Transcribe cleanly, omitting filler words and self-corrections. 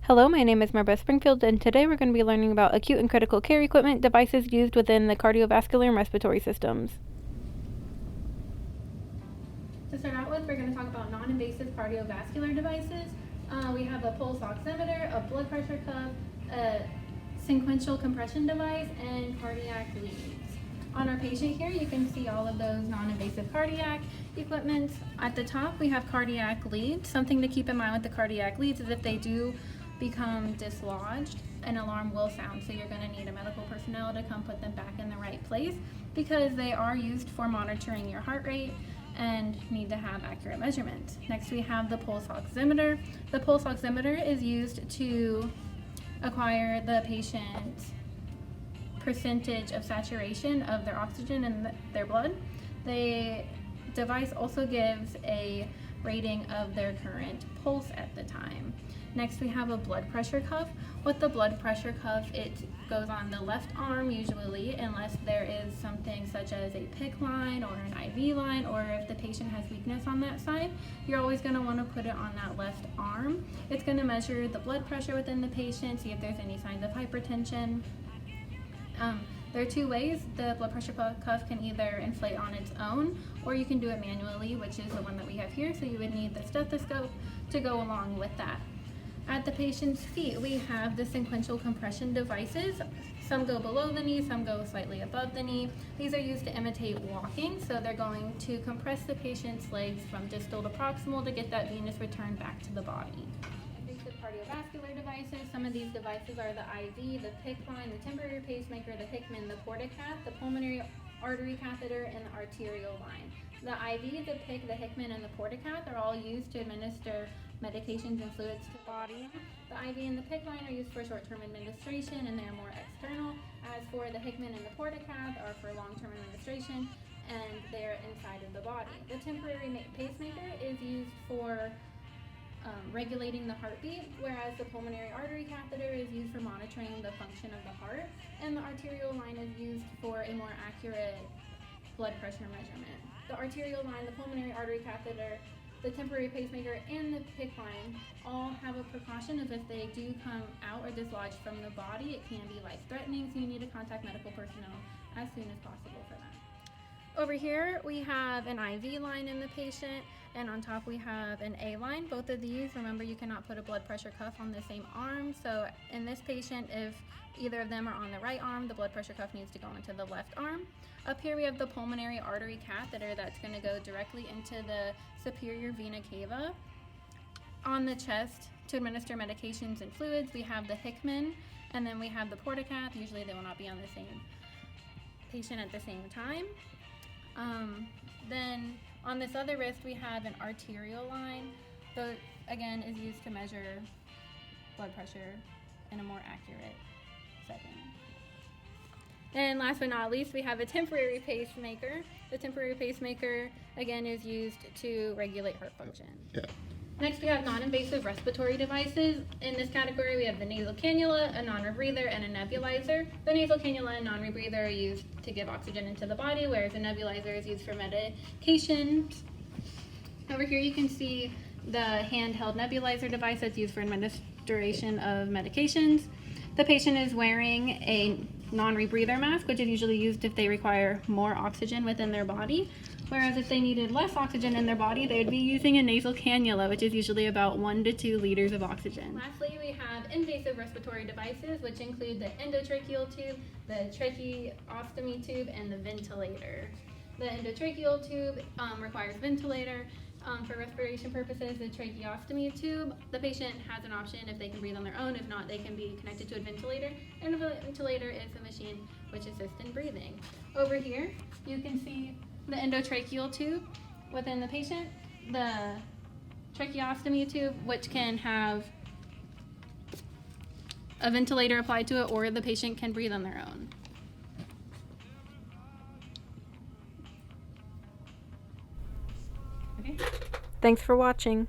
Hello, my name is Maribeth Springfield, and today we're going to be learning about acute and critical care equipment devices used within the cardiovascular and respiratory systems. To start out with, we're going to talk about non-invasive cardiovascular devices. We have a pulse oximeter, a blood pressure cuff, a sequential compression device, and cardiac leads. On our patient here, you can see all of those non-invasive cardiac equipment. At the top, we have cardiac leads. Something to keep in mind with the cardiac leads is if they do become dislodged, an alarm will sound, so you're going to need a medical personnel to come put them back in the right place because they are used for monitoring your heart rate and need to have accurate measurements. Next, we have the pulse oximeter. The pulse oximeter is used to acquire the patient's percentage of saturation of their oxygen in their blood. The device also gives a rating of their current pulse at the time. Next, we have a blood pressure cuff. With the blood pressure cuff, it goes on the left arm usually, unless there is something such as a PICC line or an IV line, or if the patient has weakness on that side, you're always going to want to put it on that left arm. It's going to measure the blood pressure within the patient, see if there's any signs of hypertension. There are two ways. The blood pressure cuff can either inflate on its own, or you can do it manually, which is the one that we have here, so you would need the stethoscope to go along with that. At the patient's feet, we have the sequential compression devices. Some go below the knee, some go slightly above the knee. These are used to imitate walking, so they're going to compress the patient's legs from distal to proximal to get that venous return back to the body. Invasive cardiovascular devices. Some of these devices are the IV, the PICC line, the temporary pacemaker, the Hickman, the portacath, the pulmonary artery catheter, and the arterial line. The IV, the PICC, the Hickman, and the portacath are all used to administer medications and fluids to the body. The IV and the PICC line are used for short-term administration, and they're more external. As for the Hickman and the portacath are for long-term administration, and they're inside of the body. The temporary pacemaker is used for regulating the heartbeat, whereas the pulmonary artery catheter is used for monitoring the function of the heart, and the arterial line is used for a more accurate blood pressure measurement. The arterial line, the pulmonary artery catheter, the temporary pacemaker, and the PICC line all have a precaution of if they do come out or dislodge from the body, it can be life-threatening, so you need to contact medical personnel as soon as possible for that. Over here, we have an IV line in the patient, and on top we have an A line. Both of these, remember, you cannot put a blood pressure cuff on the same arm, so in this patient, if either of them are on the right arm, the blood pressure cuff needs to go into the left arm. Up here we have the pulmonary artery catheter that's going to go directly into the superior vena cava. On the chest, to administer medications and fluids, we have the Hickman, and then we have the portacath. Usually they will not be on the same patient at the same time. Then on this other wrist, we have an arterial line. So again, is used to measure blood pressure in a more accurate setting. And last but not least, we have a temporary pacemaker. The temporary pacemaker, again, is used to regulate heart function. Yeah. Next, we have non-invasive respiratory devices. In this category, we have the nasal cannula, a non-rebreather, and a nebulizer. The nasal cannula and non-rebreather are used to give oxygen into the body, whereas a nebulizer is used for medications. Over here, you can see the handheld nebulizer device that's used for administration of medications. The patient is wearing a non-rebreather mask, which is usually used if they require more oxygen within their body. Whereas if they needed less oxygen in their body, they would be using a nasal cannula, which is usually about 1 to 2 liters of oxygen. Lastly, we have invasive respiratory devices, which include the endotracheal tube, the tracheostomy tube, and the ventilator. The endotracheal tube requires ventilator. For respiration purposes, the tracheostomy tube, the patient has an option if they can breathe on their own. If not, they can be connected to a ventilator, and a ventilator is a machine which assists in breathing. Over here, you can see the endotracheal tube within the patient, the tracheostomy tube, which can have a ventilator applied to it, or the patient can breathe on their own. Okay. Thanks for watching.